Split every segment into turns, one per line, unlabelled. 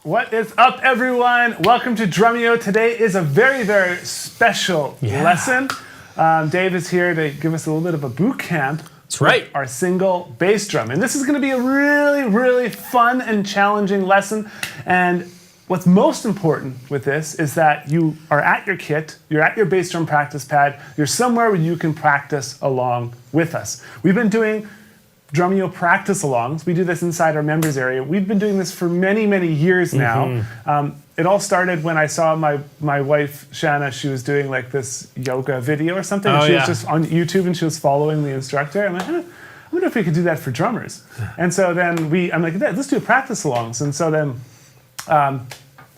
What is up, everyone? Welcome to Drumeo. Today is a very, very special lesson. Dave is here to give us a little bit of a boot camp.
That's right.
Our single bass drum. And this is going to be a really, really fun and challenging lesson. And what's most important with this is that you are at your kit, you're at your bass drum practice pad, you're somewhere where you can practice along with us. We've been doing Drumeo practice alongs. We do this inside our members area. We've been doing this for many, many years now. It all started when I saw my wife, Shanna, she was doing like this yoga video or something. And she was just on YouTube and she was following the instructor. I'm like, I wonder if we could do that for drummers. And so then I'm like, let's do a practice alongs. And so then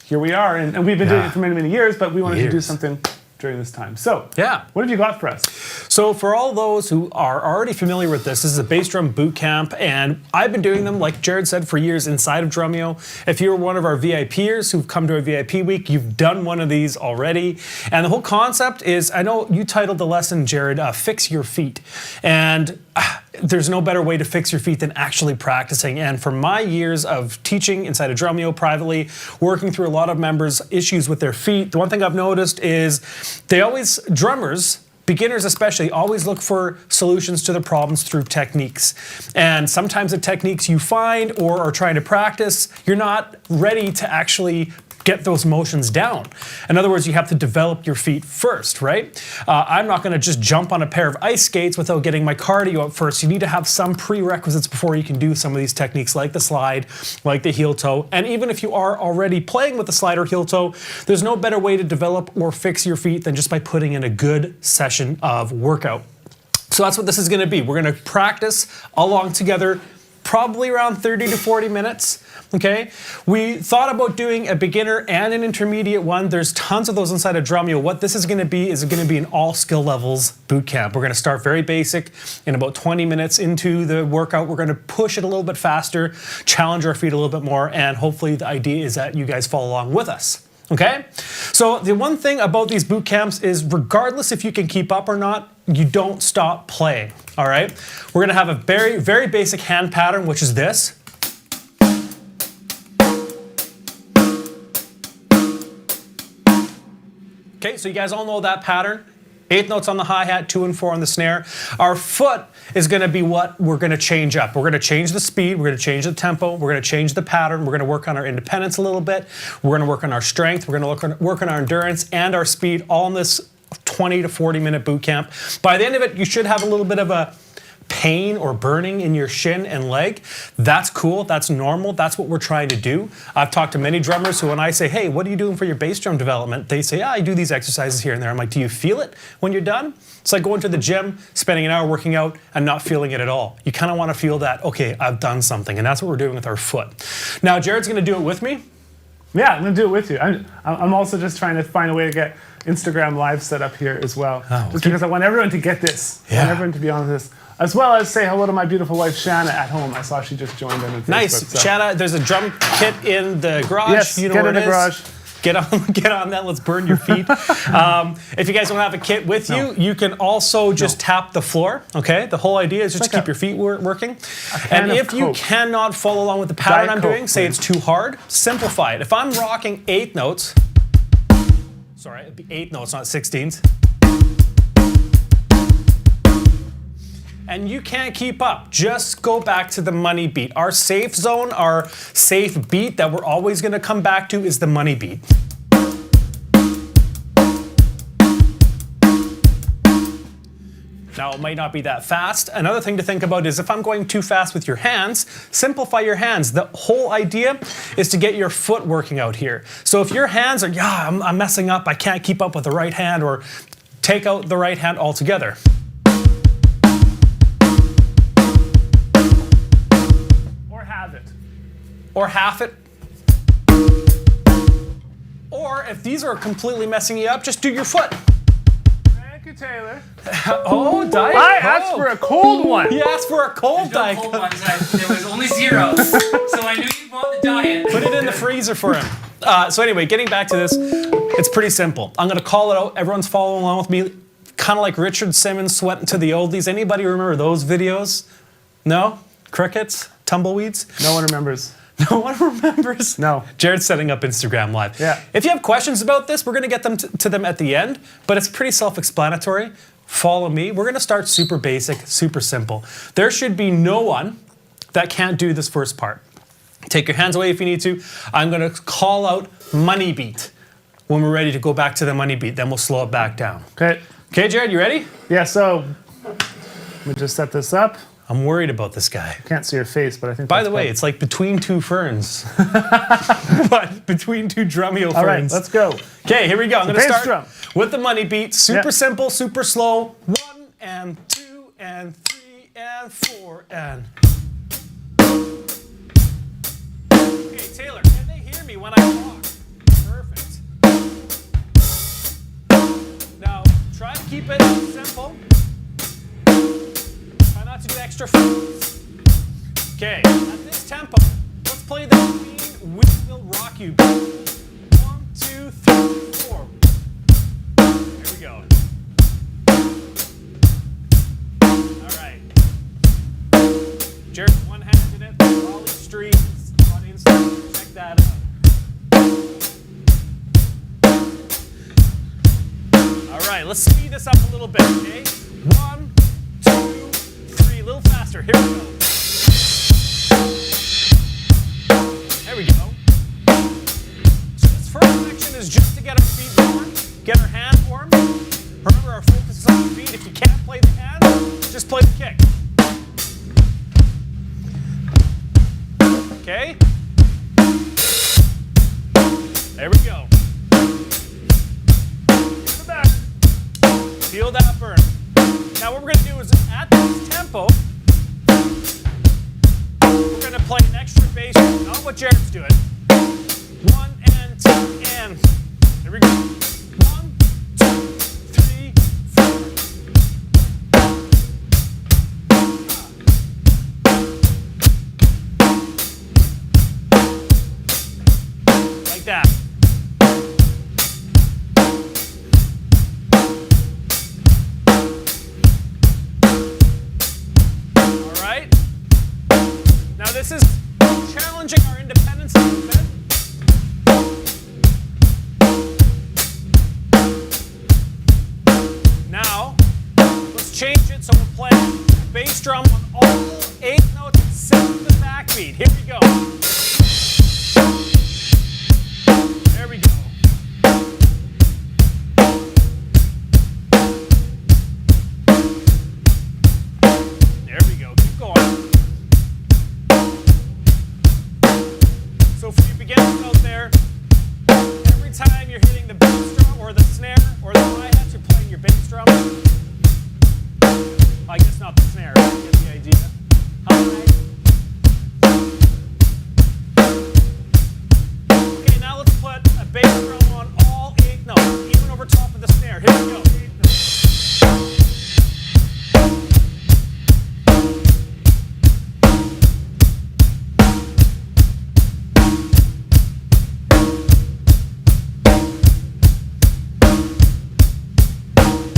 here we are. And we've been doing it for many, many years, but we wanted to do something during this time. So, what have you got for us?
So for all those who are already familiar with this is a bass drum boot camp, and I've been doing them, like Jared said, for years inside of Drumeo. If you're one of our VIPers who've come to a VIP week, you've done one of these already. And the whole concept is, I know you titled the lesson, Jared, Fix Your Feet. And there's no better way to fix your feet than actually practicing. And for my years of teaching inside of Drumeo privately, working through a lot of members' issues with their feet, the one thing I've noticed is drummers, beginners especially, always look for solutions to their problems through techniques. And sometimes the techniques you find or are trying to practice, you're not ready to actually get those motions down. In other words, you have to develop your feet first, right? I'm not gonna just jump on a pair of ice skates without getting my cardio up first. You need to have some prerequisites before you can do some of these techniques like the slide, like the heel toe. And even if you are already playing with the slide or heel toe, there's no better way to develop or fix your feet than just by putting in a good session of workout. So that's what this is gonna be. We're gonna practice along together, probably around 30 to 40 minutes. Okay, we thought about doing a beginner and an intermediate one. There's tons of those inside of Drumeo. What this is going to be an all skill levels boot camp. We're going to start very basic. In about 20 minutes into the workout, we're going to push it a little bit faster, challenge our feet a little bit more, and hopefully the idea is that you guys follow along with us. Okay, so the one thing about these boot camps is regardless if you can keep up or not, you don't stop playing. All right, we're going to have a very, very basic hand pattern, which is this. Okay, so you guys all know that pattern. 8 notes on the hi-hat, 2 and 4 on the snare. Our foot is gonna be what we're gonna change up. We're gonna change the speed, we're gonna change the tempo, we're gonna change the pattern, we're gonna work on our independence a little bit, we're gonna work on our strength, we're gonna work on our endurance and our speed, all in this 20 to 40 minute boot camp. By the end of it, you should have a little bit of a pain or burning in your shin and leg. That's cool, that's normal, that's what we're trying to do. I've talked to many drummers who when I say, hey, what are you doing for your bass drum development? They say, I do these exercises here and there. I'm like, do you feel it when you're done? It's like going to the gym, spending an hour working out and not feeling it at all. You kind of want to feel that, okay, I've done something, and that's what we're doing with our foot. Now, Jared's gonna do it with me.
Yeah, I'm gonna do it with you. I'm also just trying to find a way to get Instagram Live set up here as well. Just because I want everyone to get this. I want everyone to be on this. As well as say hello to my beautiful wife, Shanna, at home. I saw she just joined in on Facebook.
Nice.
So.
Shanna, there's a drum kit in the garage.
Yes,
you know
get
where
in the garage.
Get on that. Let's burn your feet. If you guys don't have a kit with you, you can also just tap the floor. Okay. The whole idea is just to keep your feet working. And if you cannot follow along with the pattern I'm doing, say it's too hard, simplify it. If I'm rocking 8 notes, sorry, it'd be 8 notes, not 16s. And you can't keep up, just go back to the money beat. Our safe zone, our safe beat that we're always gonna come back to is the money beat. Now, it might not be that fast. Another thing to think about is if I'm going too fast with your hands, simplify your hands. The whole idea is to get your foot working out here. So if your hands are, I'm messing up, I can't keep up with the right hand, or take out the right hand altogether. Or half it. Or if these are completely messing you up, just do your foot.
Thank you, Taylor.
Oh, Diet Coke.
I asked for a cold one.
He asked for a cold Diet
Coke.
Coke.
There was only 0, so I knew you'd want the diet.
Put it in the freezer for him. So anyway, getting back to this, it's pretty simple. I'm gonna call it out. Everyone's following along with me. Kind of like Richard Simmons sweating to the oldies. Anybody remember those videos? No? Crickets? Tumbleweeds?
No one remembers.
No one remembers.
No.
Jared's setting up Instagram Live.
Yeah.
If you have questions about this, we're going to get them to them at the end, but it's pretty self-explanatory. Follow me. We're going to start super basic, super simple. There should be no one that can't do this first part. Take your hands away if you need to. I'm going to call out money beat when we're ready to go back to the money beat. Then we'll slow it back down.
Okay.
Okay, Jared, you ready?
Yeah, so let me just set this up.
I'm worried about this guy.
Can't see your face, but I think
By
that's
the way,
good.
it's like between two ferns. But between two Drumeo ferns.
All right, let's go.
Okay, here we go. I'm going to
bass
start
drum.
with the money beat. Super
Yeah.
simple, super slow. 1 and 2 and 3 and 4 and... Okay, Taylor, can they hear me when I talk? Perfect. Now, try to keep it simple. Try not to do extra foods. Okay, at this tempo, let's play the clean We Will Rock You beat. 1, 2, 3, 4. Here we go. All right. Jared one-handed it. Raleigh Streets on Instagram. Check that out. All right, let's speed this up a little bit, okay? 1, 2, 3. A little faster. Here we go. There we go. So this first section is just to get our feet warm, get our hand warm. Remember, our focus is on the feet. If you can't play the hand, just play the kick. Okay? There we go. Give it back. Feel that burn. Now what we're going to do is at this tempo, we're going to play an extra bass, not what Jared's doing. 1 and 2 and. Here we go. 1, 2, 3, 4. Like that. All right. Now this is challenging our independence a little bit. Now, let's change it so we're playing bass drum on all 8 notes except the backbeat. Here we go. There we go. There we go. Keep going. So for you beginners out there, every time you're hitting the bass drum or the snare or the hi-hat, you're playing your bass drum. I guess not the snare, but you get the idea. Okay, now let's put a bass drum on all 8 notes, even over top of the snare. Here we go. 8 notes.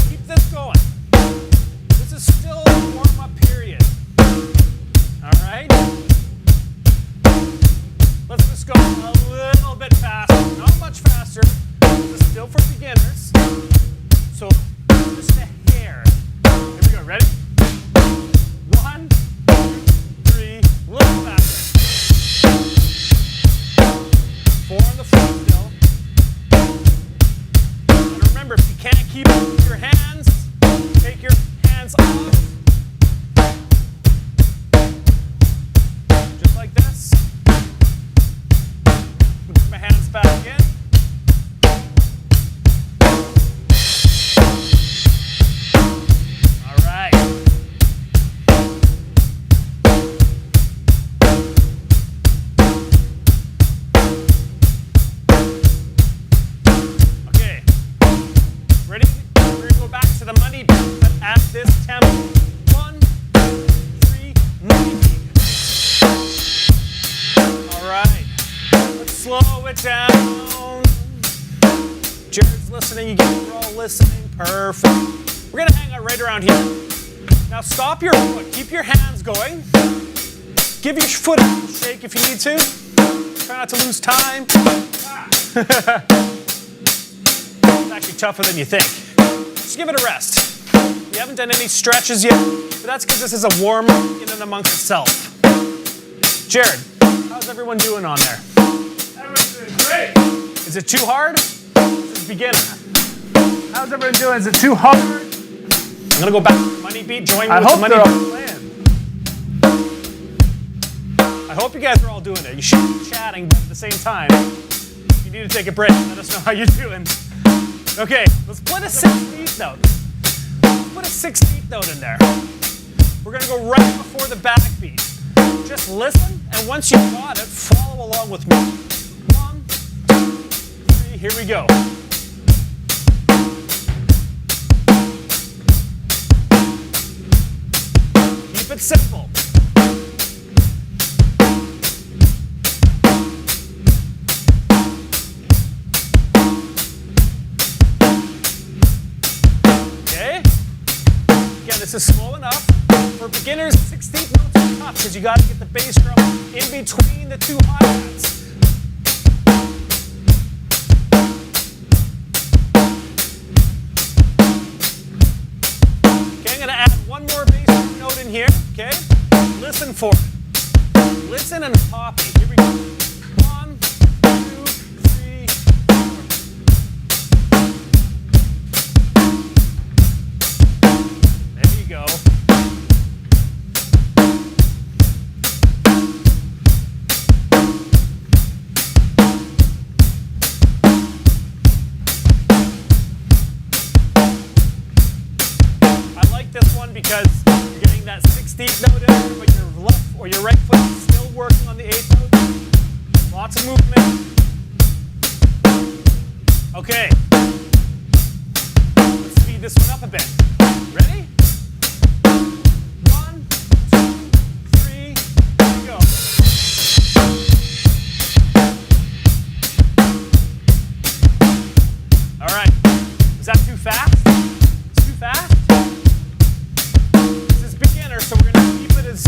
Keep this going. This is still a warm-up period. All right? Let's just go a little bit faster. Not much faster. This is still for beginners. So just a hair. Here we go. Ready? 1, 2, 3. A little faster. 4 on the front still. And remember, if you can't keep your hands, take your hands off. Just like this. Put my hands back in. All right. Okay. Ready? We're going to go back to the money beat, but at this tempo. 1, 3, money beat. All right. Let's slow it down. Jared's listening. You guys are all listening. Perfect. We're going to hang out right around here. Now stop your foot. Keep your hands going. Give your foot a shake if you need to. Try not to lose time. It's actually tougher than you think. Just give it a rest. You haven't done any stretches yet, but that's because this is a warm in and amongst itself. Jared, how's everyone doing on there?
Everyone's doing great.
Is it too hard? This is beginner.
How's everyone doing? Is it too hard?
I'm gonna go back to the money beat. Join me
I
with the
hope
money
they're
beat.
all playing.
I hope you guys are all doing it. You should be chatting, but at the same time, if you need to take a break, let us know how you're doing. Okay, let's put a 16th note. Put a 16th note in there. We're gonna go right before the backbeat. Just listen, and once you've got it, follow along with me. 1, 2, 3, here we go. Keep it simple. This is slow enough. For beginners, 16th notes are tough because you got to get the bass drum in between the two hi-hats. Okay, I'm going to add one more bass drum note in here. Okay, listen for it. Listen and copy. Here we go. 1, 2, 3, 4. There you go. I like this one because you're getting that 16th note in there, but your left or your right foot is still working on the 8th note. Lots of movement. Okay. Let's speed this one up a bit. Ready? 1, 2, 3, go. All right. Was that too fast? Too fast? This is beginner, so we're going to keep it as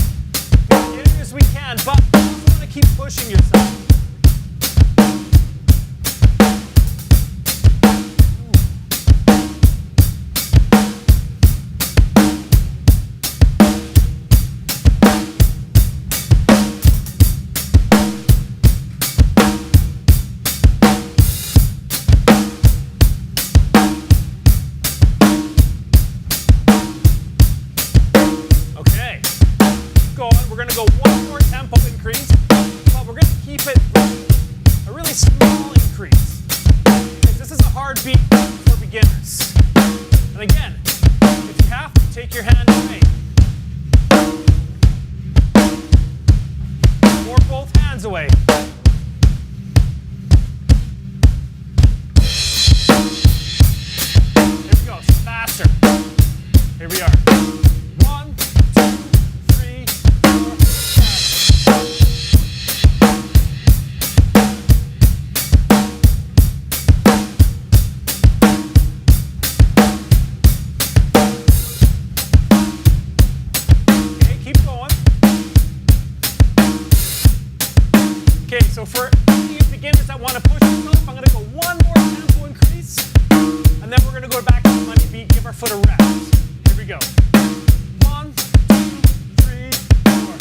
beginner as we can, but you also want to keep pushing yourself. Okay, keep going. We're going to go one more tempo increase, but we're going to keep it a really small increase. Because this is a hard beat for beginners. And again, if you have to, take your hand away. Or both hands away. Here we go, faster. Here we are. 1, 2, 3, 4, 5. Okay, keep going. Okay, so for any beginners that want to push themselves, I'm going to go one more tempo increase, and then we're going to go back to the money beat, give our foot a rest. Here we go. 1, 2, 3, 4.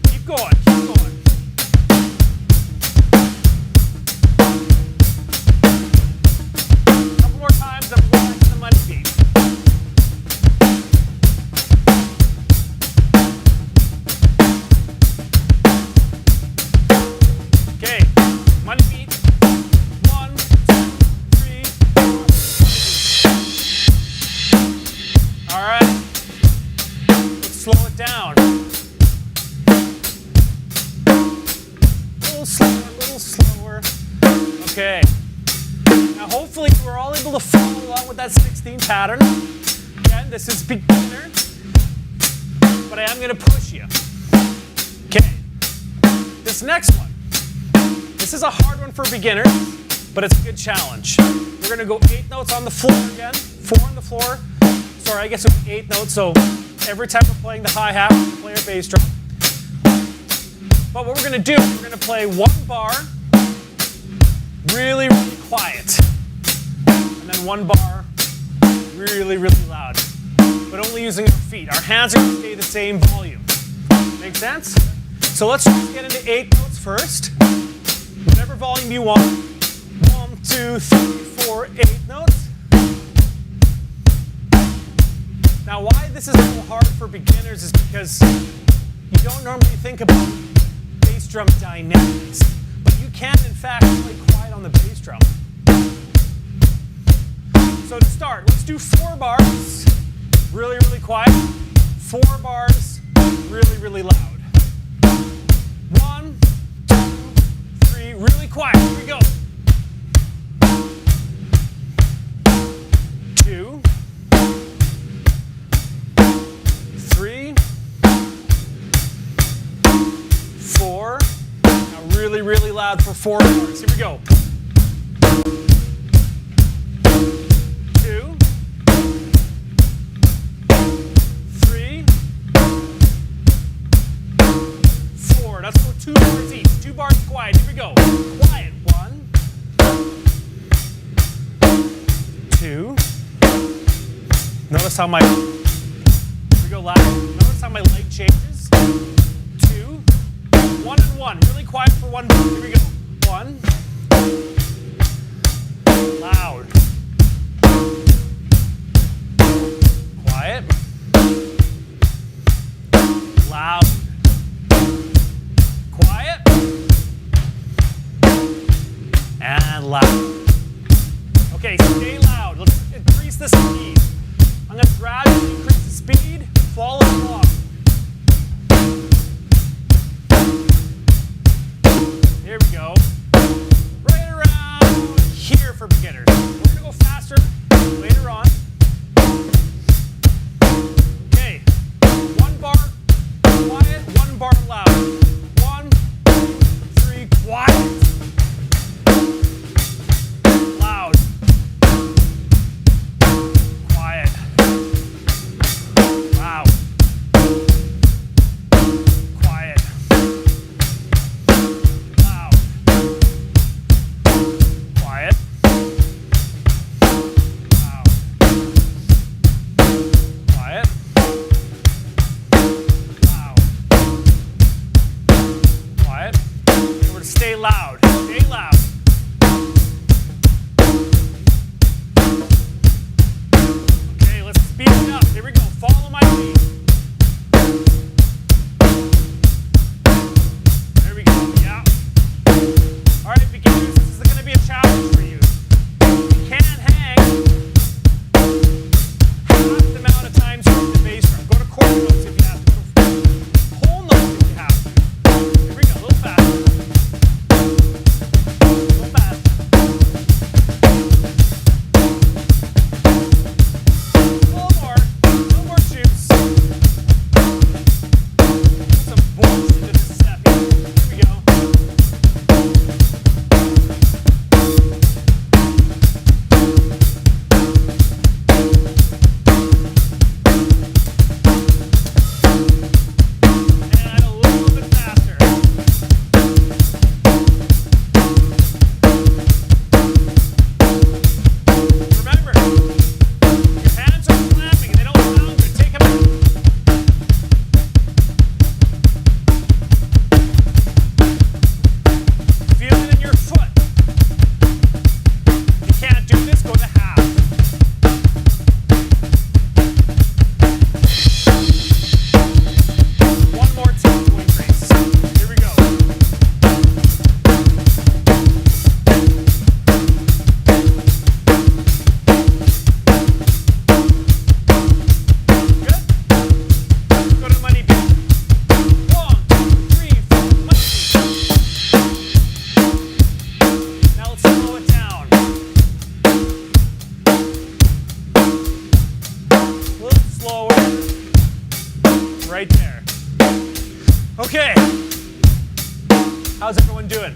Keep going, keep going. Couple more times, then we'll go back to the money beat. Okay, money beat. 1, 2, 3, 4. All right. Let's slow it down. A little slower. Okay. Now hopefully we're all able to follow along with that 16 pattern. Again, this is beginner, but I am going to push you. Okay. This next one. This is a hard one for beginners. but it's a good challenge. We're gonna go 8 notes on the floor again, 4 on the floor. Sorry, I guess it would be 8 notes, so every time we're playing the hi-hat, we play our bass drum. But what we're gonna do, we're gonna play 1 bar, really, really quiet. And then 1 bar, really, really loud. But only using our feet. Our hands are gonna stay the same volume. Make sense? So let's just get into 8 notes first. Whatever volume you want. 1, 2, 3, 4, 8 notes. Now why this is so hard for beginners is because you don't normally think about bass drum dynamics. But you can in fact play quiet on the bass drum. So to start, let's do 4 bars. Really, really quiet. 4 bars, really, really loud. 1, 2, 3, really quiet. Here we go. 2, 3, 4. Now really, really loud for 4 bars. Here we go. 2, 3, 4. Let's go 2 bars each. 2 bars quiet. Here we go. Quiet. 1, 2. Notice how my, here we go loud. Notice how my leg changes. 2, 1 and 1. Really quiet for 1 bar. Here we go. 1. Loud. Quiet. Loud. Quiet. And loud. Okay, stay loud. Let's increase the speed. I'm going to gradually increase the speed. Follow along. Here we go. Right around here for beginners. We're going to go faster later on. Okay. 1 bar quiet, 1 bar loud. 1, 2, 3, quiet. Loud. Quiet. Loud. Quiet. Loud. Quiet. Loud. Quiet. Loud. Quiet. And we're to stay loud. Stay loud. Okay, let's speed it up. Here we go. Follow my lead. There we go. Yeah. All right, beginners, this is going to be a challenge for you. You can't hang half the amount of times you hit the bass drum. Go to quarter notes if you have to. Go to whole notes if you have to. Here we go. A little faster. A little faster. A little more. A little more shoots. Put some bullshit into this step here. Here we go. And a little bit faster. Remember, your hands are clapping and they don't sound good. Take them out. Feel it in your foot. If you can't do this, go to half. One more tempo increase. Here we go. Good? Go to money beat. 1, 2, 3, 4, money beat. Now let's slow it down. A little slower. Right there. Okay. How's everyone doing?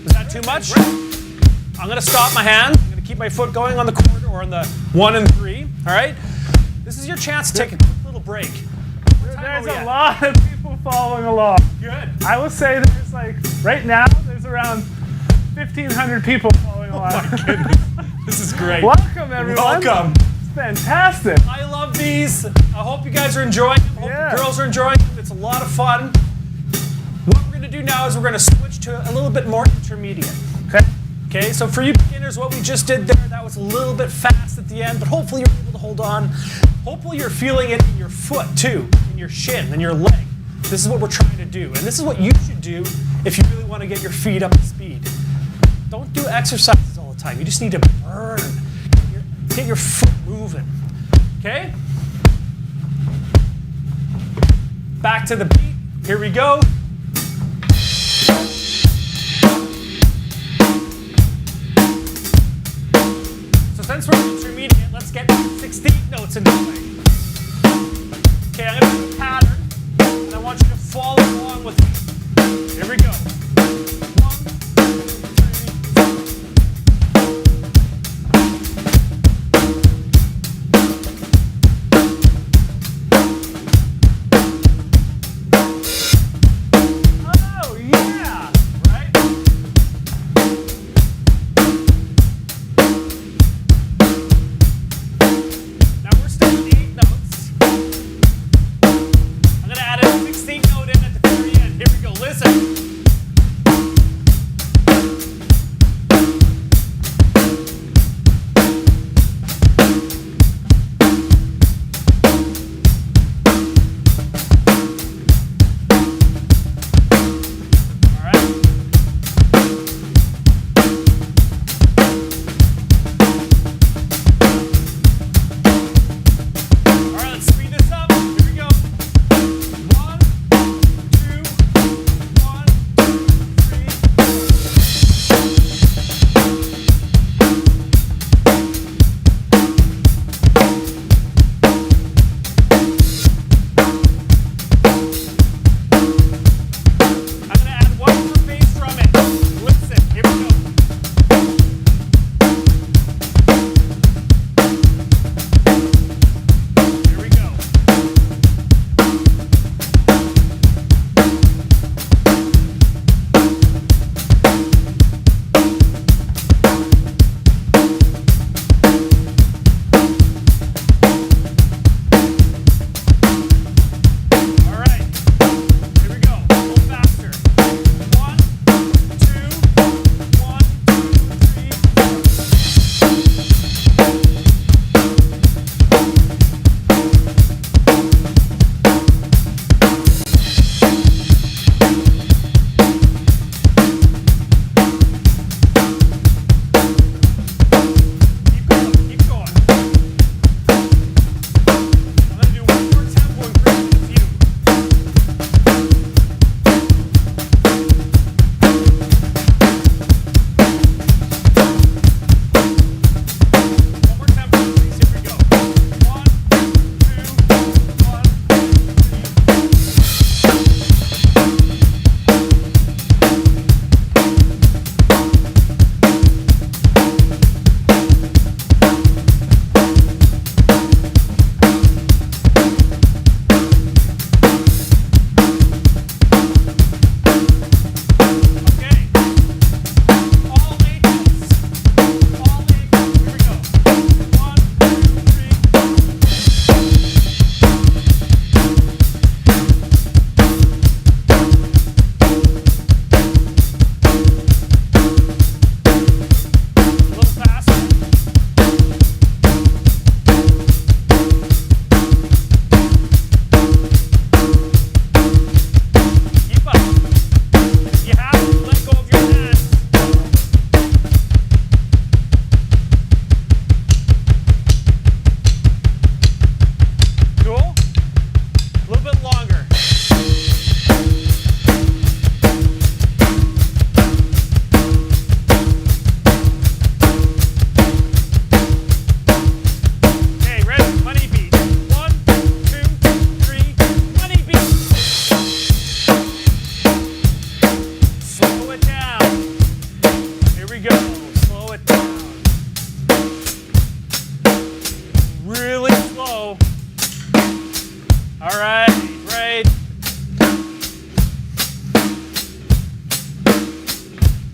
Was that not too much. I'm gonna stop my hand. I'm gonna keep my foot going on the chord or on the 1 and 3. All right. This is your chance to take a quick little break.
There's a lot of people following along.
Good.
I will say there's like, right now, there's around 1,500 people following along.
Oh my goodness. This is great.
Welcome, everyone.
Welcome.
It's fantastic.
I love these. I hope you guys are enjoying them. I hope the girls are enjoying them. It's a lot of fun. What we're going to do now is we're going to switch to a little bit more intermediate.
Okay.
Okay, so for you beginners, what we just did there, that was a little bit fast at the end, but hopefully you're able to hold on. Hopefully you're feeling it in your foot too, in your shin, in your leg. This is what we're trying to do, and this is what you should do if you really want to get your feet up to speed. Don't do exercises all the time. You just need to burn. Get your foot moving. Okay? Back to the beat. Here we go. So since we're intermediate, let's get 16 notes into play. Okay, I'm going to do a pattern, and I want you to follow along with me. Here we go. 1, 2, 3.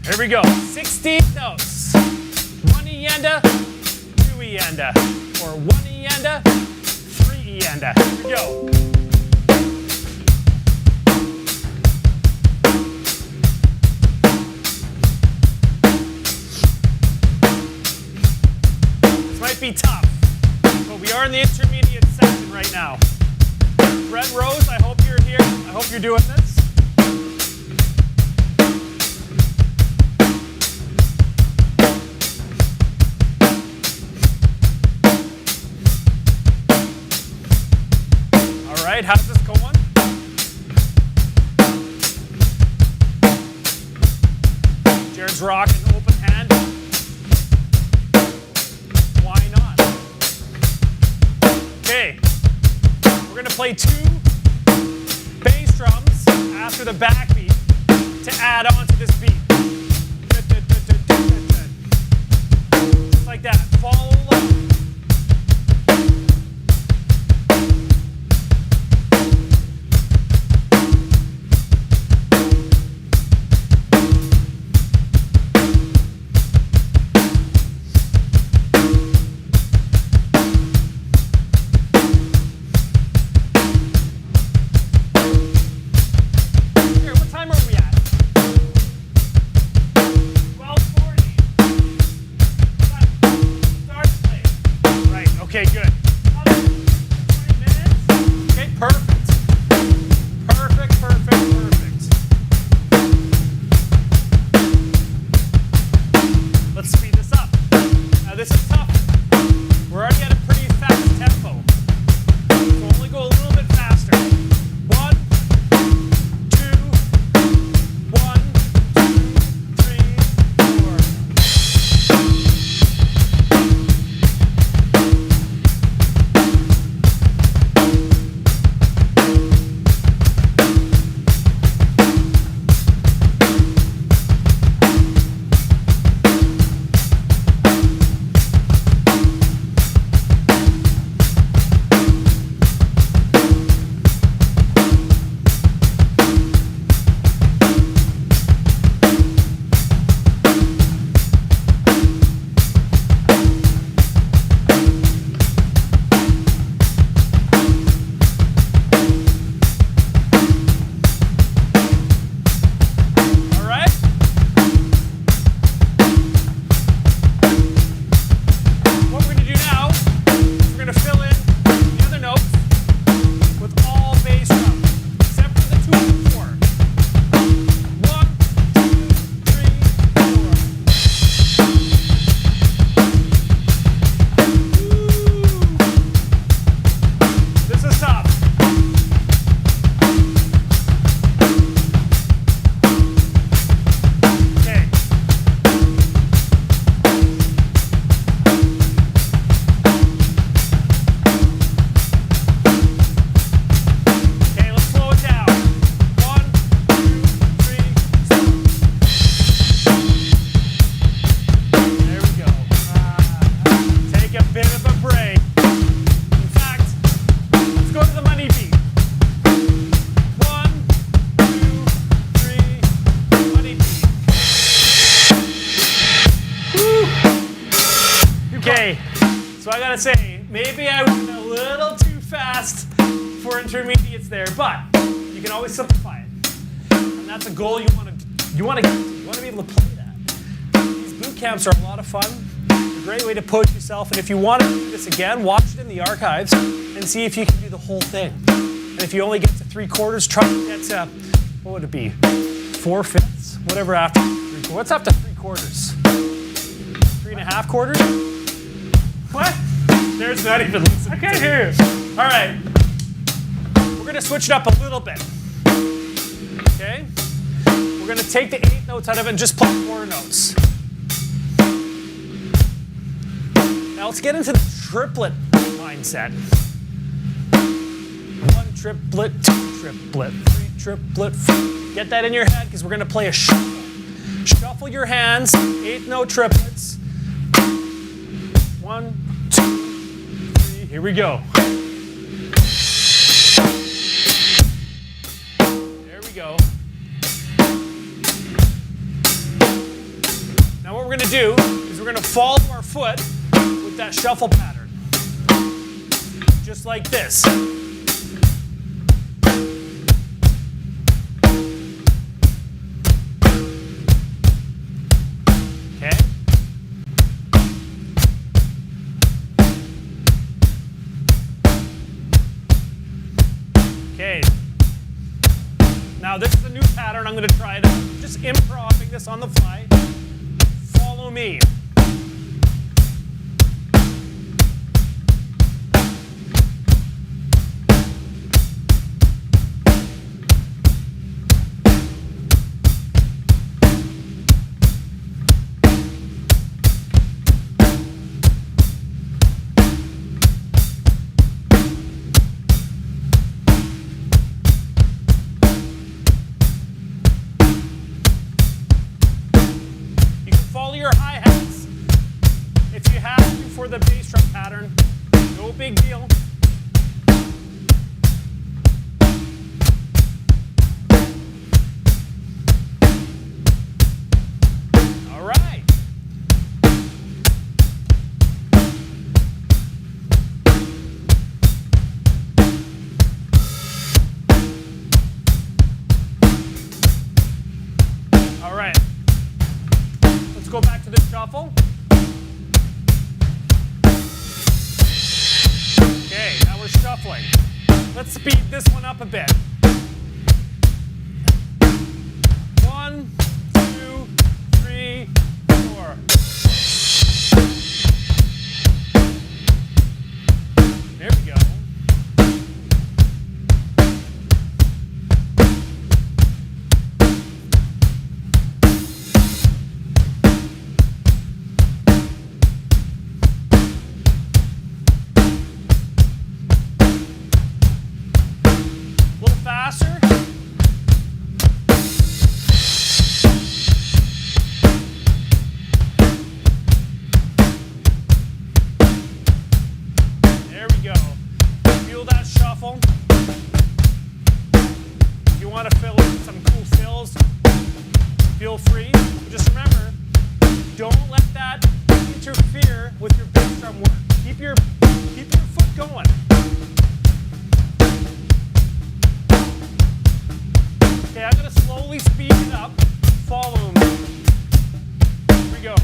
Here we go. 16 notes. 1 ienda, 2 ienda, or 1 ienda, 3 ienda. Here we go. This might be tough, but we are in the intermediate section right now. Brett Rose, I hope you're here. I hope you're doing this. All right, how's this going? Jared's rocking open hand. Why not? Okay, we're gonna play 2 bass drums after the backbeat to add on to this beat. Just like that. Follow along. Okay, good. 20 minutes. Okay, perfect. Perfect, perfect, perfect. Let's speed this up. Now this is tough. We're already at a pretty fast tempo. So only go a little bit faster. 1, 2, 1, 2, 3, 4. Okay, so I gotta say, maybe I went a little too fast for intermediates there, but you can always simplify it. And that's a goal you want to get to. You want to be able to play that. These boot camps are a lot of fun. A great way to push yourself. And if you want to do this again, watch it in the archives and see if you can do the whole thing. And if you only get to 3/4, try to get to, what would it be? 4/5? Whatever after 3/4. What's after 3/4? 3.5 quarters? What? There's not even listening. I can't hear you. All right. We're going to switch it up a little bit. Okay? We're going to take the 8 notes out of it and just play 4 notes. Now let's get into the triplet mindset. 1 triplet, 2 triplet, 3 triplet, 4. Get that in your head because we're going to play a shuffle. Shuffle your hands, 8 note triplets. 1, 2, 3, here we go. There we go. what we're gonna do is we're gonna follow our foot with that shuffle pattern. Just like this. Okay? Okay. Now this is a new pattern. I'm going to try to just improvising this on the fly. Follow me. Follow your hi-hats if you have to for the bass drum pattern. No big deal. All right. All right. Let's go back to the shuffle. Okay, now we're shuffling. Let's speed this one up a bit. 1, 2, 3, 4. There we go. Faster. There we go. Feel that shuffle. If you want to fill in some cool fills, feel free. Just remember, don't let that interfere with your bass drum work. Keep your foot going. Okay, I'm going to slowly speed it up. Follow me. Here we go.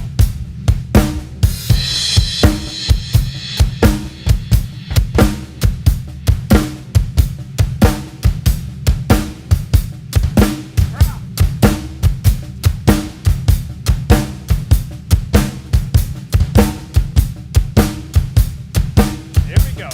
There we go.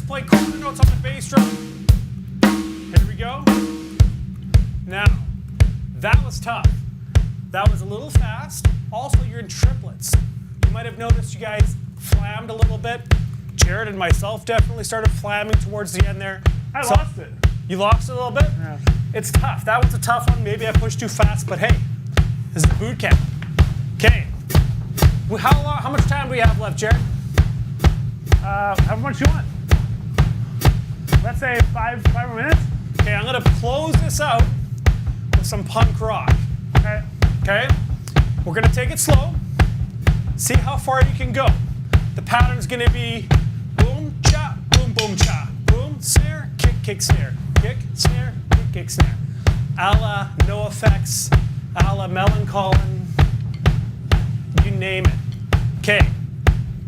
play quarter notes on the bass drum. Here we go. Now, that was tough. That was a little fast. Also, you're in triplets. You might have noticed you guys flammed a little bit. Jared and myself definitely started flamming towards the end there.
I lost it.
You lost it a little bit?
Yeah.
It's tough. That was a tough one. Maybe I pushed too fast, but hey, this is a boot camp. Okay. How much time do we have left, Jared?
How much you want? Let's say five more minutes.
Okay, I'm gonna close this out with some punk rock.
Okay.
Okay? We're gonna take it slow. See how far you can go. The pattern's gonna be boom, cha, boom, boom, cha. Boom, snare, kick, kick, snare. Kick, snare, kick, kick, snare. A la No Effects, a la Melancholy, you name it. Okay.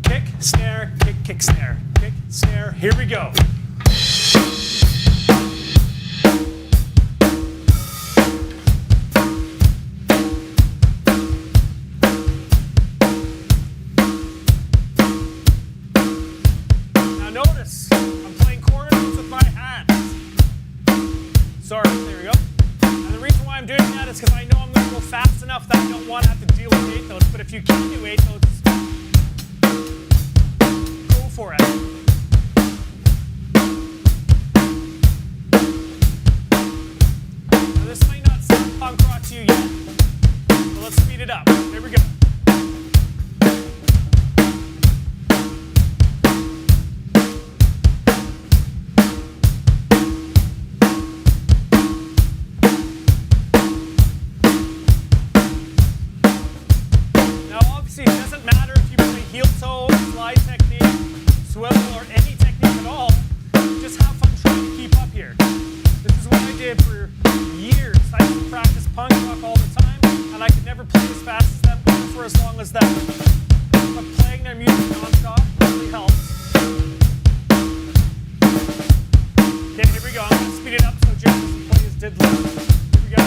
Kick, snare, kick, kick, snare. Kick, snare, here we go. Now notice, I'm playing quarter notes with my hands. Sorry, there we go. And the reason why I'm doing that is because I know I'm going to go fast enough that I don't want to have to deal with 8 notes. But if you can do 8 notes, go for it. Now this might not sound punk rock to you yet, but let's speed it up. Here we go. Now obviously it doesn't matter if you play heel toe, slide technique, swivel, or any technique at all. Just have fun trying to keep up here. This is what I did for years. I used to practice punk rock all the time, and I could never play as fast as them or for as long as them. But playing their music non-stop really helps. Okay, here we go. I'm going to speed it up so Jared doesn't play his diddler. Here we go.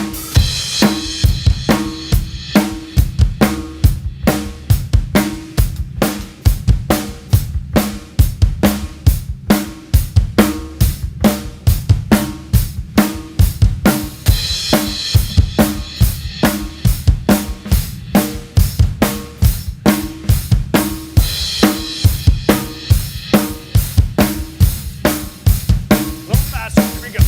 A little faster. Here we go.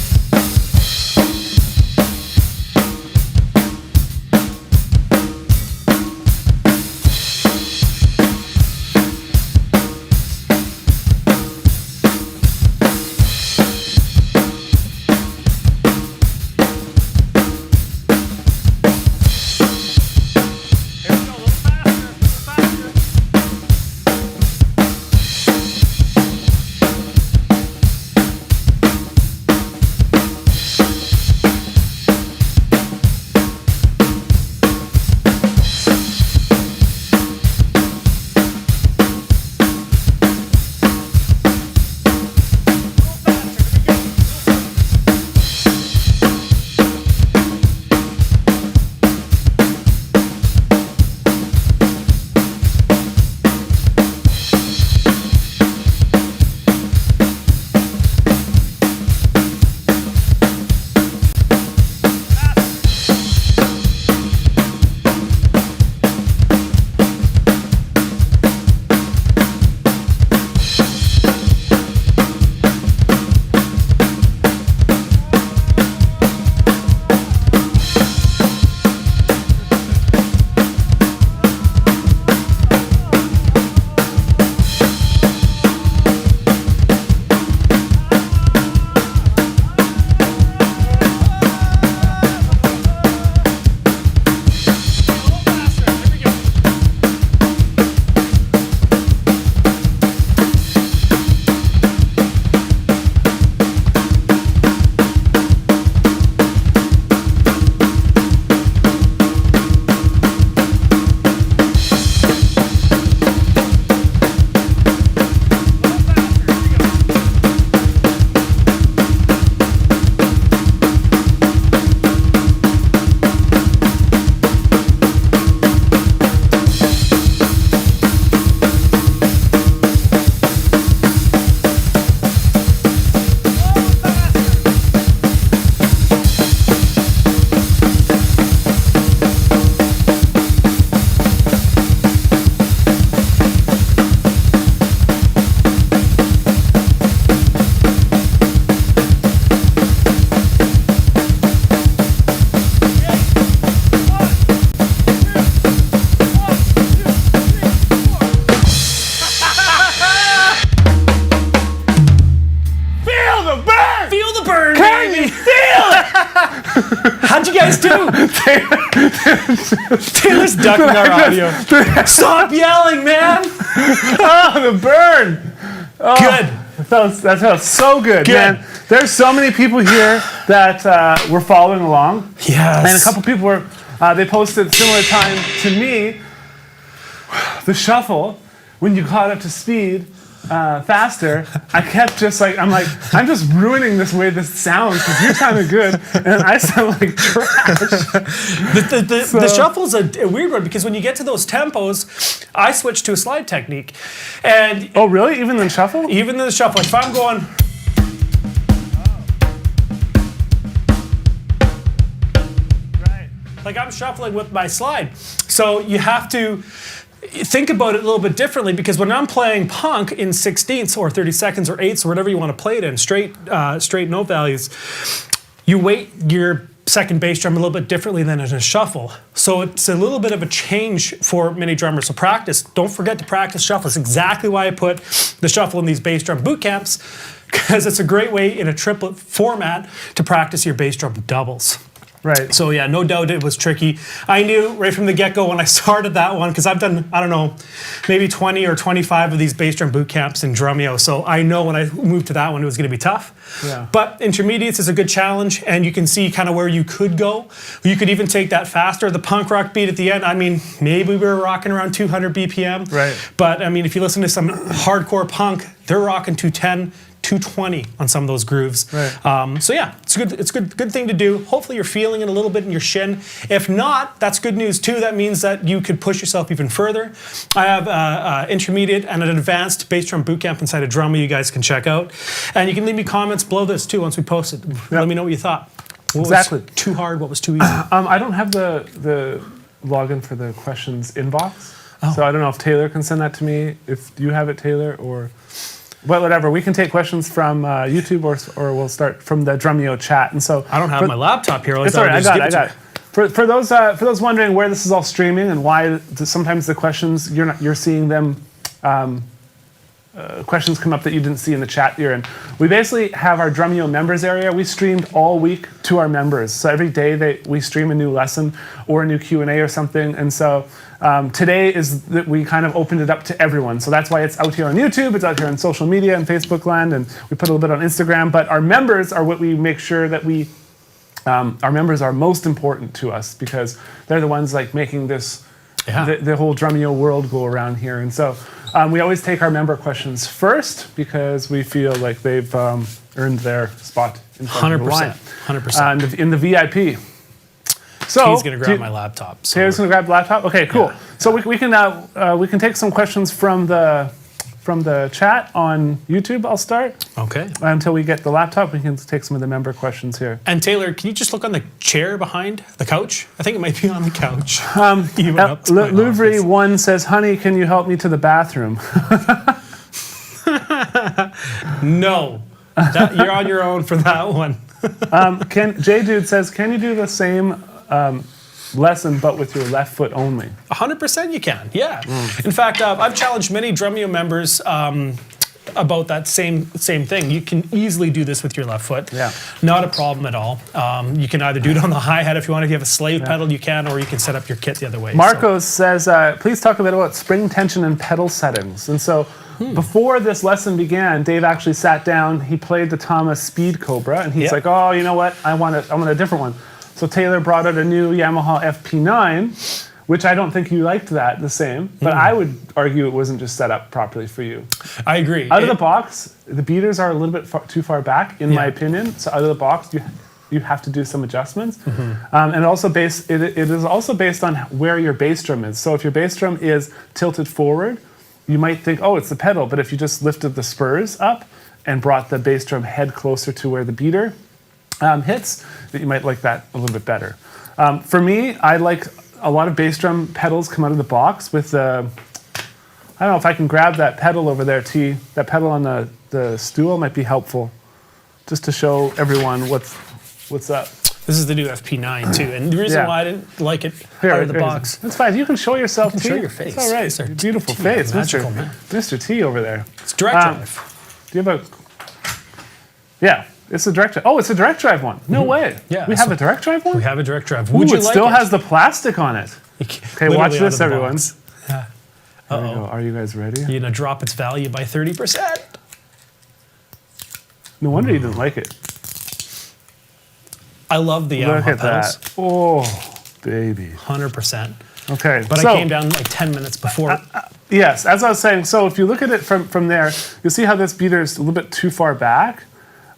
Here we go. A little faster. A little faster. burn,
Can
baby.
you feel it?
How'd you guys do? Taylor's ducking our audio. Stop yelling, man.
Oh, the burn. Oh,
Good.
That felt so good, man. There's so many people here that were following along.
Yes.
And a couple people were, they posted similar time to me. The shuffle, when you caught up to speed faster, I kept just like, I'm just ruining this way this sounds because you're sounding good and I sound like trash.
The shuffle's a weird one because when you get to those tempos, I switch to a slide technique. And
Oh, really? Even in shuffle?
even in the shuffle, if I'm going,
Right.
like I'm shuffling with my slide. So you have to think about it a little bit differently because when I'm playing punk in 16ths or 32nds or 8ths or whatever you want to play it in, straight note values, you weight your second bass drum a little bit differently than in a shuffle. So it's a little bit of a change for many drummers. So practice. Don't forget to practice shuffle. That's exactly why I put the shuffle in these bass drum boot camps because it's a great way in a triplet format to practice your bass drum doubles.
Right.
So yeah, no doubt it was tricky. I knew right from the get-go when I started that one, because I've done, I don't know, maybe 20 or 25 of these bass drum boot camps in Drumeo. So I know when I moved to that one, it was going to be tough.
Yeah.
But intermediates is a good challenge, and you can see kind of where you could go. You could even take that faster. The punk rock beat at the end, I mean, maybe we were rocking around 200 BPM.
Right.
But I mean, if you listen to some hardcore punk, they're rocking 210. 220 on some of those grooves.
Right.
So yeah, it's good. It's good thing to do. Hopefully you're feeling it a little bit in your shin. If not, that's good news too. That means that you could push yourself even further. I have intermediate and an advanced bass drum bootcamp inside of Drumeo you guys can check out. And you can leave me comments below this too once we post it. Let me know what you thought. What
Exactly.
was too hard? What was too easy?
I don't have the login for the questions inbox. So I don't know if Taylor can send that to me. If you have it, Taylor, or... Well, whatever. We can take questions from YouTube or we'll start from the Drumeo chat. And so
I don't have my laptop here.
It's all right. I got it. For those wondering where this is all streaming and why sometimes the questions you're seeing them questions come up that you didn't see in the chat you're in. We basically have our Drumeo members area. We streamed all week to our members. So every day we stream a new lesson or a new Q&A or something. And so today is that we kind of opened it up to everyone. So that's why it's out here on YouTube, it's out here on social media and Facebook land, and we put a little bit on Instagram. But our members are what we make sure that our members are most important to us because they're the ones like making this, the whole Drumeo world go around here. And so we always take our member questions first because we feel like they've earned their spot in front of the line.
100%.
In the VIP. So
he's going to grab my laptop. So
Taylor's going to grab the laptop? Okay, cool. Yeah. So we can take some questions from the chat on YouTube. I'll start.
Okay.
Until we get the laptop, we can take some of the member questions here.
And Taylor, can you just look on the chair behind the couch? I think it might be on the couch.
Louvre1 says, "Honey, can you help me to the bathroom?"
No. You're on your own for that one.
J Dude says, "Can you do the same lesson but with your left foot only?"
100% you can, yeah. In fact, I've challenged many Drumeo members about that same thing. You can easily do this with your left foot.
Yeah.
Not a problem at all. You can either do it on the hi-hat if you want. If you have a slave pedal, you can, or you can set up your kit the other way.
Marcos says, "Please talk a bit about spring tension and pedal settings." And so before this lesson began, Dave actually sat down, he played the Thomas Speed Cobra, and he's like, "Oh, you know what? I want a different one." So Taylor brought out a new Yamaha FP9, which I don't think you liked that the same, but I would argue it wasn't just set up properly for you.
I agree.
Out of the box, the beaters are a little bit too far back, in my opinion. So out of the box, you have to do some adjustments. And it is also based on where your bass drum is. So if your bass drum is tilted forward, you might think, oh, it's the pedal. But if you just lifted the spurs up and brought the bass drum head closer to where the beater hits, that you might like that a little bit better. For me, I like a lot of bass drum pedals come out of the box with the, I don't know if I can grab that pedal over there, T. That pedal on the stool might be helpful, just to show everyone what's up.
This is the new FP9 too, and the reason why I didn't like it out of the box.
That's fine. You can show yourself.
Show your face.
It's all right.
It's our
Beautiful
T,
face,
magical
Mr.
man.
Mr. T over there.
It's direct drive.
Do you have a? Yeah. It's a direct drive. Oh, it's a direct drive one. No way.
Yeah,
We have a direct drive one?
We have a direct drive.
Ooh,
Would you
it
like
still
it?
has the plastic on it. Okay,
Literally
watch
out
this,
of the
everyone.
box. Yeah.
There we go. Are you guys ready?
You're gonna drop its value by 30%.
No wonder you didn't like it.
I love the
Look
Yamaha
at
pedals.
that. Oh, baby.
100%.
Okay,
But
so,
I came down like 10 minutes before.
yes, as I was saying, so if you look at it from there, you'll see how this beater is a little bit too far back.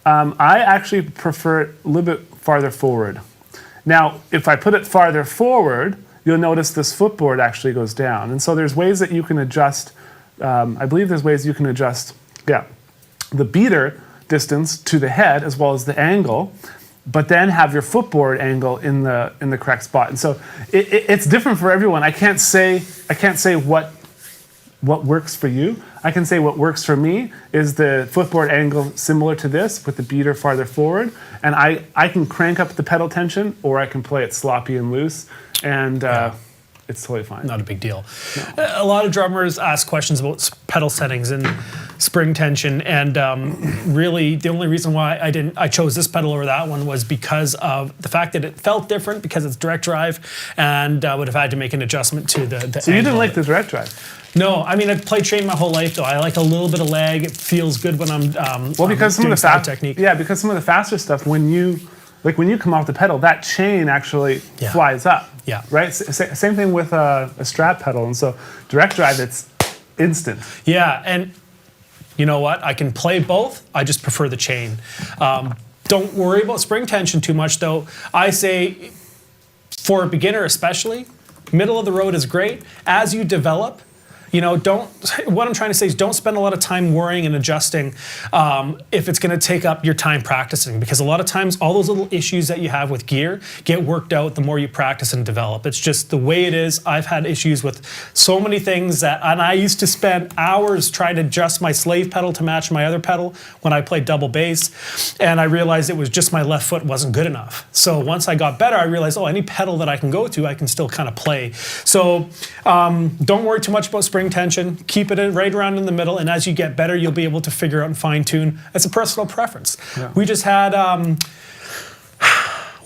I actually prefer it a little bit farther forward. Now, if I put it farther forward, you'll notice this footboard actually goes down. And so there's ways that you can adjust, I believe there's ways you can adjust, the beater distance to the head as well as the angle, but then have your footboard angle in the correct spot. And so it's different for everyone. I can't say what works for you. I can say what works for me is the footboard angle similar to this with the beater farther forward. And I can crank up the pedal tension or I can play it sloppy and loose. And it's totally fine.
Not a big deal. No. A lot of drummers ask questions about pedal settings and spring tension, and really the only reason why I chose this pedal over that one was because of the fact that it felt different because it's direct drive, and I would have had to make an adjustment to the
So you didn't like the direct drive?
No, I mean I've played chain my whole life though. I like a little bit of lag. It feels good when I'm
because some of the
slide technique.
Yeah, because some of the faster stuff when you come off the pedal, that chain actually flies up.
Yeah.
Right? Same thing with a Strat pedal. And so direct drive, it's instant.
Yeah, and you know what? I can play both. I just prefer the chain. Don't worry about spring tension too much though. I say for a beginner especially, middle of the road is great. As you develop, what I'm trying to say is don't spend a lot of time worrying and adjusting if it's going to take up your time practicing, because a lot of times all those little issues that you have with gear get worked out the more you practice and develop. It's just the way it is. I've had issues with so many things and I used to spend hours trying to adjust my slave pedal to match my other pedal when I played double bass, and I realized it was just my left foot wasn't good enough. So once I got better, I realized, any pedal that I can go to, I can still kind of play. So don't worry too much about spring tension. Keep it right around in the middle, and as you get better, you'll be able to figure out and fine tune. It's a personal preference. Yeah. We just had,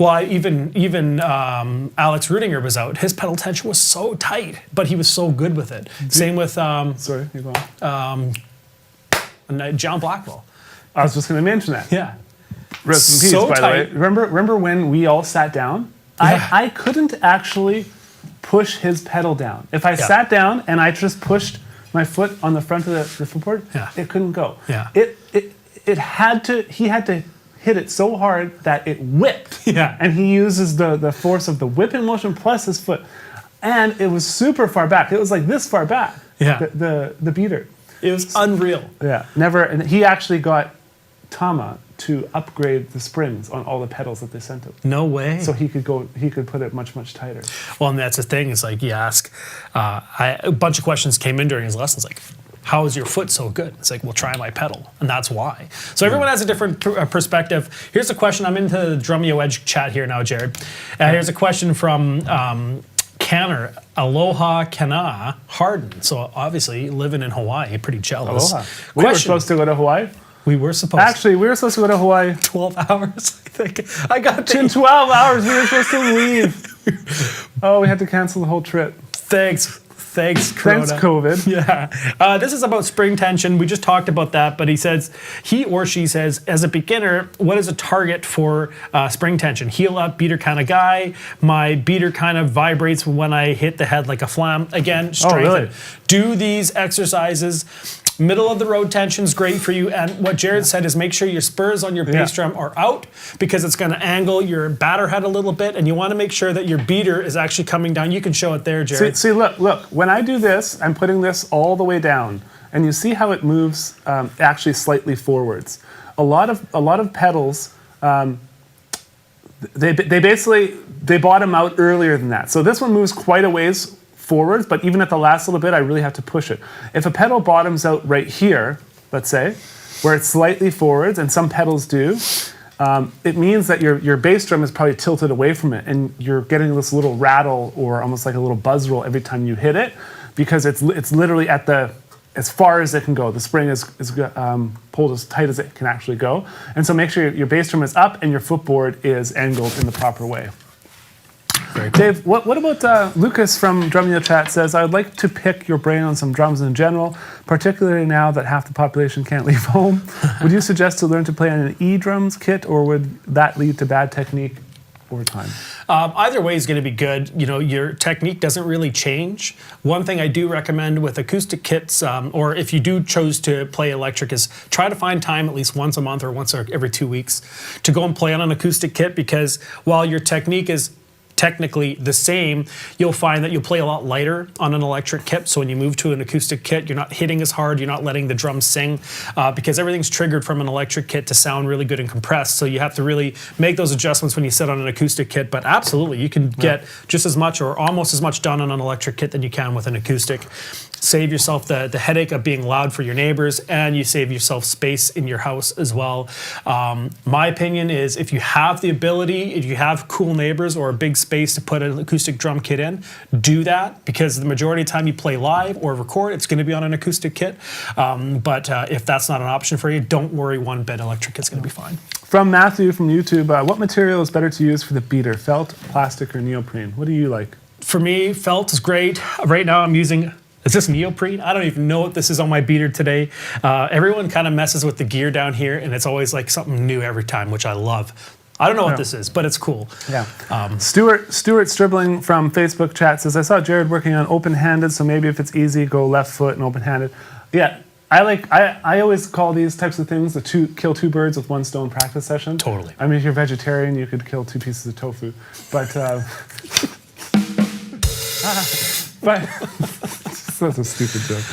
even Alex Rudinger was out. His pedal tension was so tight, but he was so good with it. Same with
sorry, you go on.
John Blackwell.
I was just going to mention that.
Yeah.
Rest in peace,
So
by
tight.
the way. Remember when we all sat down?
Yeah.
I couldn't actually push his pedal down. If I sat down and I just pushed my foot on the front of the footboard, it couldn't go.
Yeah.
He had to hit it so hard that it whipped.
Yeah.
And he uses the force of the whipping motion plus his foot. And it was super far back. It was like this far back.
Yeah.
The beater.
It was unreal.
Yeah. Never. And he actually got Tama to upgrade the springs on all the pedals that they sent him.
No way.
So he could put it much, much tighter.
Well, and that's the thing. It's like you ask, a bunch of questions came in during his lessons, like, how is your foot so good? It's like, well, try my pedal, and that's why. So everyone has a different perspective. Here's a question. I'm into the Drumeo Edge chat here now, Jared. Here's a question from Canner, Aloha Kana Harden. So obviously living in Hawaii, pretty jealous.
Aloha. We were supposed to go to Hawaii.
We were supposed
Actually, we were supposed to go to Hawaii.
12 hours, I think. I got
In 12 hours, we were supposed to leave. Oh, we had to cancel the whole trip.
Thanks, Corona.
Thanks, COVID.
Yeah. This is about spring tension. We just talked about that, but he or she says, as a beginner, what is a target for spring tension? Heel up, beater kind of guy. My beater kind of vibrates when I hit the head like a flam. Again, strengthen.
Oh, really?
Do these exercises. Middle of the road tension is great for you, and what Jared said is make sure your spurs on your bass drum are out, because it's going to angle your batter head a little bit, and you want to make sure that your beater is actually coming down. You can show it there, Jared.
See, look. When I do this, I'm putting this all the way down, and you see how it moves actually slightly forwards. A lot of pedals, they bottom out earlier than that. So this one moves quite a ways forwards, but even at the last little bit, I really have to push it. If a pedal bottoms out right here, let's say, where it's slightly forwards, and some pedals do, it means that your bass drum is probably tilted away from it, and you're getting this little rattle or almost like a little buzz roll every time you hit it, because it's literally at as far as it can go. The spring is pulled as tight as it can actually go. And so make sure your bass drum is up and your footboard is angled in the proper way.
Very cool.
Dave, what about Lucas from Drumeo Chat says, I would like to pick your brain on some drums in general, particularly now that half the population can't leave home. Would you suggest to learn to play on an E-drums kit, or would that lead to bad technique over time?
Either way is going to be good. You know, your technique doesn't really change. One thing I do recommend with acoustic kits, or if you do choose to play electric, is try to find time at least once a month or once every 2 weeks to go and play on an acoustic kit, because while your technique is technically the same, you'll find that you'll play a lot lighter on an electric kit. So when you move to an acoustic kit, you're not hitting as hard, you're not letting the drums sing, because everything's triggered from an electric kit to sound really good and compressed. So you have to really make those adjustments when you sit on an acoustic kit. But absolutely, you can get just as much or almost as much done on an electric kit than you can with an acoustic. Save yourself the headache of being loud for your neighbors, and you save yourself space in your house as well. My opinion is, if you have the ability, if you have cool neighbors or a big space to put an acoustic drum kit in, do that, because the majority of the time you play live or record, it's going to be on an acoustic kit. But if that's not an option for you, don't worry one bit. Electric kit's going to be fine. From
Matthew from YouTube, what material is better to use for the beater, felt, plastic, or neoprene? What do you like?
For me, felt is great. Right now I'm using... Is this neoprene? I don't even know what this is on my beater today. Everyone kind of messes with the gear down here, and it's always like something new every time, which I love. I don't know what this is, but it's cool.
Yeah. Stuart Stribling from Facebook Chat says, I saw Jared working on open-handed, so maybe if it's easy, go left foot and open-handed. Yeah. I always call these types of things the kill two birds with one stone practice session.
Totally.
I mean, if you're vegetarian, you could kill 2 pieces of tofu, but that's a stupid joke.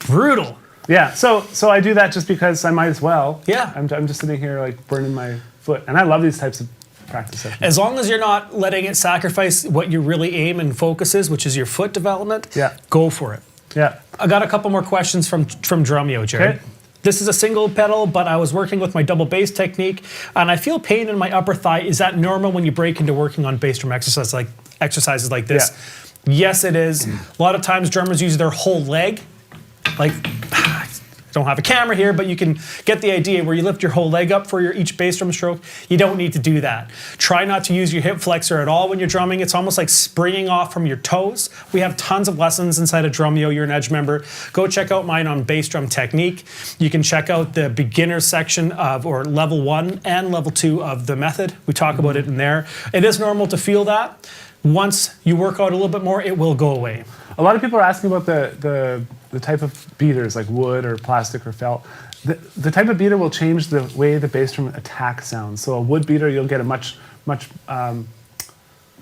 Brutal.
Yeah, so I do that just because I might as well.
Yeah.
I'm just sitting here like burning my foot, and I love these types of practice sessions.
As long as you're not letting it sacrifice what you really aim and focus is, which is your foot development, go for it.
Yeah.
I got a couple more questions from Drumeo, Jared.
Okay.
This is a single pedal, but I was working with my double bass technique, and I feel pain in my upper thigh. Is that normal when you break into working on bass drum exercises like this?
Yeah.
Yes, it is. A lot of times drummers use their whole leg. Like, I don't have a camera here, but you can get the idea where you lift your whole leg up for each bass drum stroke. You don't need to do that. Try not to use your hip flexor at all when you're drumming. It's almost like springing off from your toes. We have tons of lessons inside of Drumeo. You're an Edge member. Go check out mine on bass drum technique. You can check out the beginner section or level 1 and level 2 of the method. We talk about it in there. It is normal to feel that. Once you work out a little bit more, it will go away.
A lot of people are asking about the type of beaters, like wood or plastic or felt. The type of beater will change the way the bass drum attack sounds. So a wood beater, you'll get a much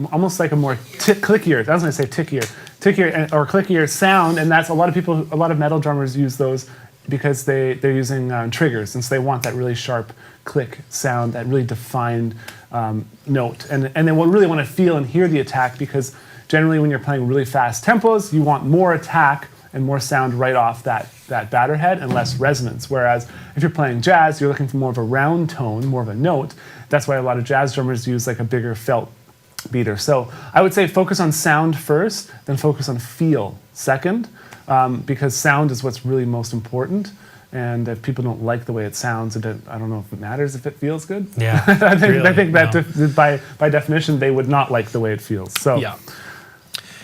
almost like a more clickier. I was going to say tickier or clickier sound, and that's a lot of metal drummers use those because they're using triggers, and so they want that really sharp click sound, that really defined note, and they really want to feel and hear the attack, because generally when you're playing really fast tempos, you want more attack and more sound right off that batter head and less resonance. Whereas if you're playing jazz, you're looking for more of a round tone, more of a note. That's why a lot of jazz drummers use like a bigger felt beater. So I would say focus on sound first, then focus on feel second, because sound is what's really most important. And if people don't like the way it sounds, I don't know if it matters if it feels good.
Yeah,
I think that by definition, they would not like the way it feels. So.
Yeah.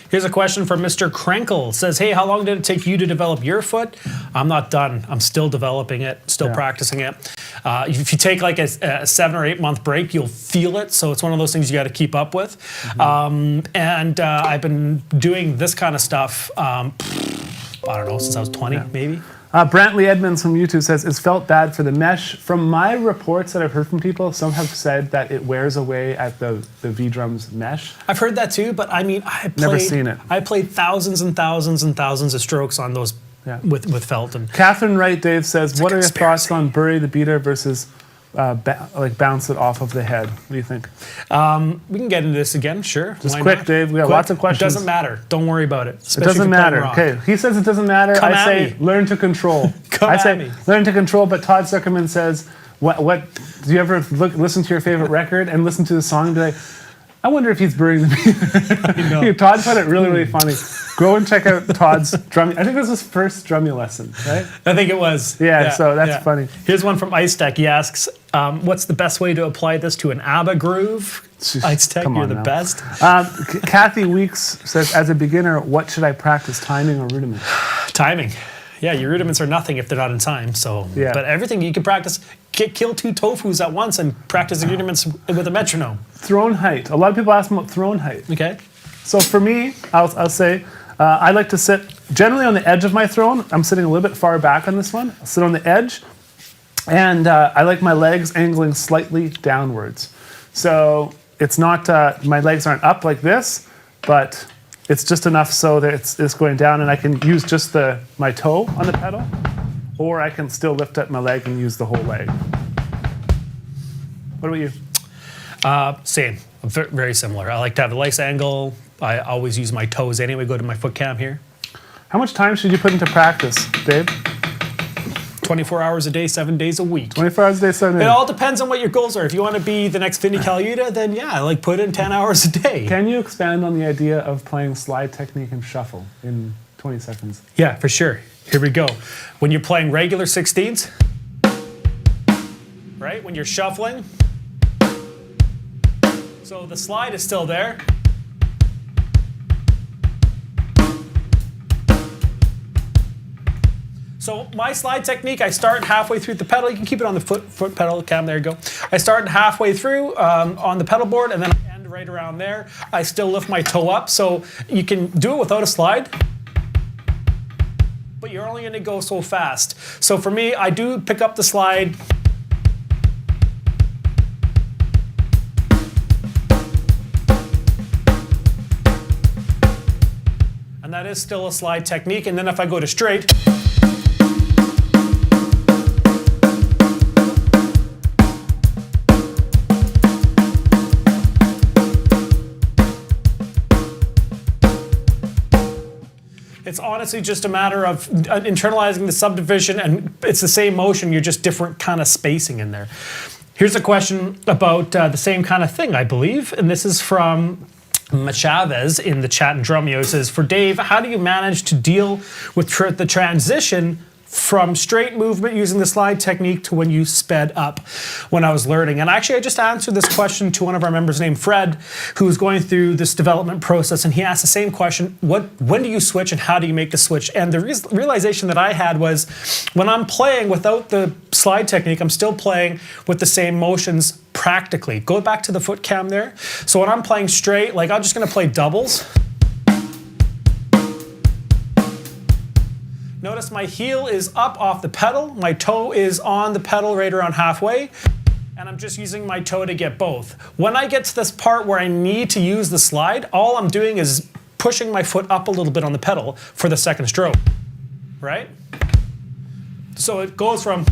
Here's a question from Mr. Krenkle. Says, hey, how long did it take you to develop your foot? I'm not done. I'm still developing it, still practicing it. If you take like a 7 or 8 month break, you'll feel it. So it's one of those things you got to keep up with. And I've been doing this kind of stuff, I don't know, since I was 20, maybe.
Brantley Edmonds from YouTube says, is felt bad for the mesh? From my reports that I've heard from people, some have said that it wears away at the V-drum's mesh.
I've heard that too, but I mean,
Never seen it.
I played thousands and thousands and thousands of strokes on those with felt. And
Catherine Wright Dave says, what are your thoughts on bury the beater versus bounce it off of the head? What do you think?
We can get into this again, sure.
Just quick, Dave. We got lots of questions.
It doesn't matter. Don't worry about it.
It doesn't matter. Okay, he says it doesn't matter. I say learn to control. I say learn to control, but Todd Zuckerman says, what do you ever listen to your favorite record and listen to the song and be like, I wonder if he's burying the beater? Todd found it really, really funny. Go and check out Todd's drum. I think this was his first Drumeo lesson, right?
I think it was.
Yeah, so that's funny.
Here's one from Ice Tech. He asks, what's the best way to apply this to an ABBA groove? Ice Tech, you're the best.
Kathy Weeks says, as a beginner, what should I practice, timing or rudiment?
Timing. Yeah, your rudiments are nothing if they're not in time. So,
Yeah.
But everything you can practice, kill 2 tofus at once and practice the rudiments with a metronome.
Throne height. A lot of people ask me about throne height.
Okay.
So for me, I'll say, I like to sit generally on the edge of my throne. I'm sitting a little bit far back on this one. I'll sit on the edge. And I like my legs angling slightly downwards. So it's not, my legs aren't up like this, but it's just enough so that it's going down, and I can use just my toe on the pedal, or I can still lift up my leg and use the whole leg. What about you?
Same. Very similar. I like to have a nice angle. I always use my toes anyway. Go to my foot cam here.
How much time should you put into practice, Dave?
24 hours a day, 7 days a week.
24 hours a day, 7 days.
It all depends on what your goals are. If you want to be the next Vinny Colaiuta, then yeah, like put in 10 hours a day.
Can you expand on the idea of playing slide technique and shuffle in 20 seconds?
Yeah, for sure. Here we go. When you're playing regular 16ths, right? When you're shuffling, so the slide is still there. So my slide technique, I start halfway through the pedal. You can keep it on the foot pedal cam. There you go. I start halfway through on the pedal board, and then I end right around there. I still lift my toe up, so you can do it without a slide, but you're only going to go so fast. So for me, I do pick up the slide. And that is still a slide technique. And then if I go to straight, it's honestly just a matter of internalizing the subdivision, and it's the same motion, you're just different kind of spacing in there. Here's a question about the same kind of thing, I believe, and this is from Chavez in the chat in Drumeo. It says, for Dave, how do you manage to deal with the transition from straight movement using the slide technique to when you sped up when I was learning? And actually, I just answered this question to one of our members named Fred, who's going through this development process, and he asked the same question, when do you switch and how do you make the switch? And the realization that I had was, when I'm playing without the slide technique, I'm still playing with the same motions practically. Go back to the foot cam there. So when I'm playing straight, like I'm just gonna play doubles. Notice my heel is up off the pedal, my toe is on the pedal right around halfway, and I'm just using my toe to get both. When I get to this part where I need to use the slide, all I'm doing is pushing my foot up a little bit on the pedal for the second stroke, right? So it goes from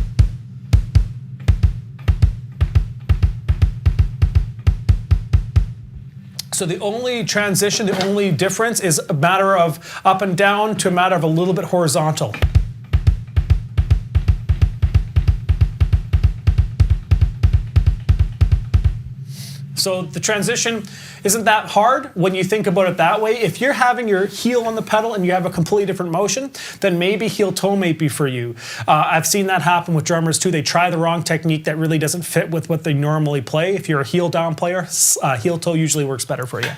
so the only transition, the only difference is a matter of up and down to a matter of a little bit horizontal. So the transition isn't that hard when you think about it that way. If you're having your heel on the pedal and you have a completely different motion, then maybe heel toe may be for you. I've seen that happen with drummers too. They try the wrong technique that really doesn't fit with what they normally play. If you're a heel down player, heel toe usually works better for you.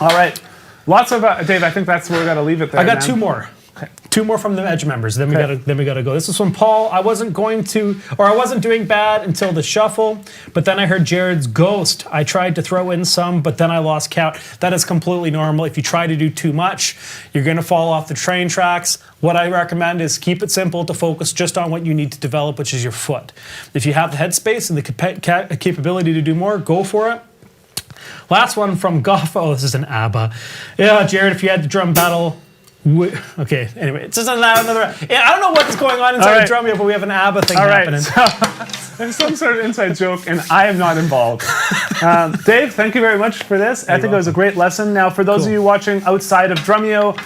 All right. Lots of, Dave, I think that's where we got to leave it there.
I got two more.
Okay.
Two more from the Edge members. Then we gotta go. This is from Paul. I wasn't doing bad until the shuffle, but then I heard Jared's ghost. I tried to throw in some, but then I lost count. That is completely normal. If you try to do too much, you're gonna fall off the train tracks. What I recommend is keep it simple to focus just on what you need to develop, which is your foot. If you have the headspace and the capability to do more, go for it. Last one from Goff. Oh, this is an ABBA. Yeah, Jared, if you had the drum battle. Okay, anyway, it's just another. Yeah, I don't know what's going on inside of Drumeo, but we have an ABBA thing happening.
So, there's some sort of inside joke, and I am not involved. Dave, thank you very much for this. I think it was a great lesson. Now, for those of you watching outside of Drumeo,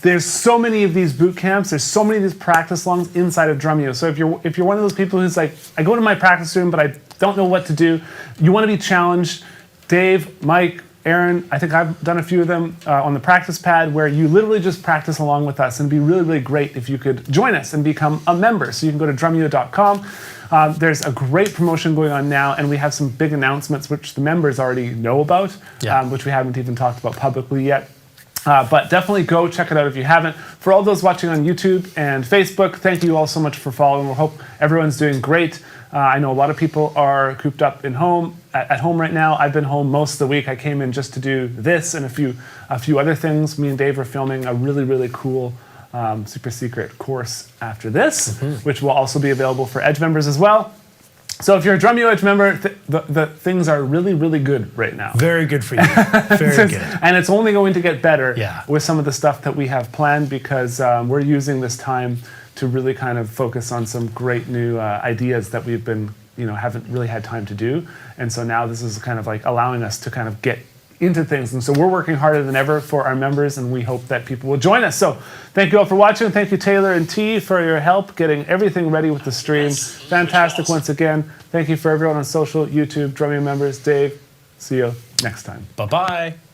there's so many of these boot camps. There's so many of these practice longs inside of Drumeo. So if you're one of those people who's like, I go to my practice room, but I don't know what to do, you want to be challenged. Dave, Mike, Aaron, I think I've done a few of them on the practice pad where you literally just practice along with us, and it'd be really, really great if you could join us and become a member. So you can go to drumeo.com. There's a great promotion going on now, and we have some big announcements which the members already know about, which we haven't even talked about publicly yet. But definitely go check it out if you haven't. For all those watching on YouTube and Facebook, thank you all so much for following. We hope everyone's doing great. I know a lot of people are cooped up at home right now. I've been home most of the week. I came in just to do this and a few other things. Me and Dave are filming a really, really cool super secret course after this, which will also be available for Edge members as well. So if you're a Drumeo Edge member, the things are really, really good right now.
Very good for you. Very good.
And it's only going to get better
Yeah.
with some of the stuff that we have planned, because we're using this time to really kind of focus on some great new ideas that we've been, haven't really had time to do. And so now this is kind of like allowing us to kind of get into things. And so we're working harder than ever for our members, and we hope that people will join us. So thank you all for watching. Thank you, Taylor and T, for your help getting everything ready with the stream. Fantastic once again. Thank you for everyone on social, YouTube, Drumeo members. Dave, see you next time.
Bye-bye.